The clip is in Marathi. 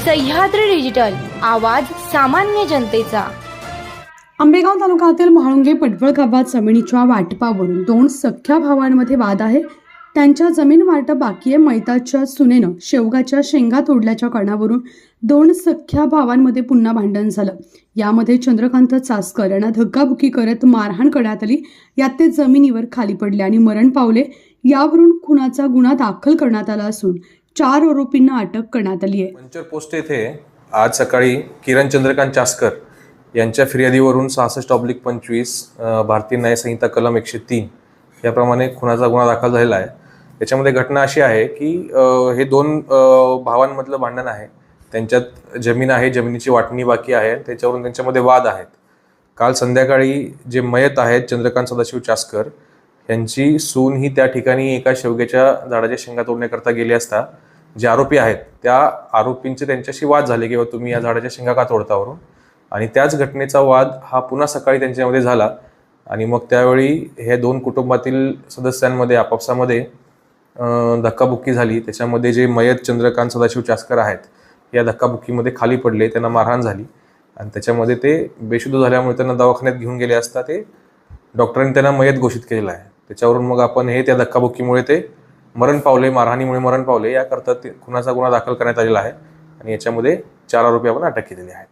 सह्याद्री डिजिटल, आवाज सामान्य जनतेचा। आंबेगाव तालुक्यातील म्हाळुंगे पडवळ गावात जमिनीच्या वाटपावरून दोन सख्या भावांमध्ये वाद आहे। त्यांच्या जमीन वाटप बाकी आहे। मैताच्या सुनेनं शेवगाच्या शेंगा तोडल्याच्या कारणावरून दोन सख्या भावांमध्ये पुन्हा भांडण झालं। यामध्ये चंद्रकांत चासकर यांना धक्काबुक्की करत मारहाण करण्यात आली। यात ते जमिनीवर खाली पडले आणि मरण पावले। यावरून खुनाचा गुन्हा दाखल करण्यात आला असून 4 आरोपींना अटक करण्यात आली आहे। मंचर पोस्ट येथे आज सकाळी किरण चंद्रकांत चासकर यांच्या फिर्यादीवरून 66/25 भारतीय न्याय संहिता कलम 103 याप्रमाणे खुनाचा गुन्हा दाखल झालेला आहे। त्याच्यामध्ये घटना अशी आहे की हे दोन भावांमधलं भांडण आहे। त्यांच्यात जमीन आहे, जमिनीची वाटणी बाकी आहे, त्याच्यावरून त्यांच्यामध्ये वाद आहेत। काल संध्याकाळी जे मयत आहेत चंद्रकांत सदाशिव चासकर यांची सून ही त्या ठिकाणी एका शेवग्याच्या झाडाच्या शेंगा तोडण्याकरता गेली असता जे आरोपी आहेत त्या आरोपींचे त्यांच्याशी वाद झाले की तुम्ही या झाडाच्या शेंगा का तोडतावरून, आणि त्याच घटनेचा वाद हा पुन्हा सकाळी त्यांच्यामध्ये झाला। आणि मग त्यावेळी हे दोन कुटुंबातील सदस्यांमध्ये आपापसामध्ये धक्काबुक्की झाली। त्याच्यामध्ये जे मयत चंद्रकांत सदाशिव चासकर आहेत या धक्काबुक्कीमध्ये खाली पडले, त्यांना मारहाण झाली आणि त्याच्यामध्ये ते बेशुद्ध झाल्यामुळे त्यांना दवाखान्यात घेऊन गेले असता ते डॉक्टरांनी त्यांना मयत घोषित केलेलं आहे। त्याच्यावरून मग आपण हे त्या धक्काबुक्कीमुळे ते मरण पावले, मारहाणीमुळे मरण पावले याकरता ते खुनाचा गुन्हा दाखल करण्यात आलेला आहे आणि याच्यामध्ये 4 आरोपी आपण अटक केलेले आहेत।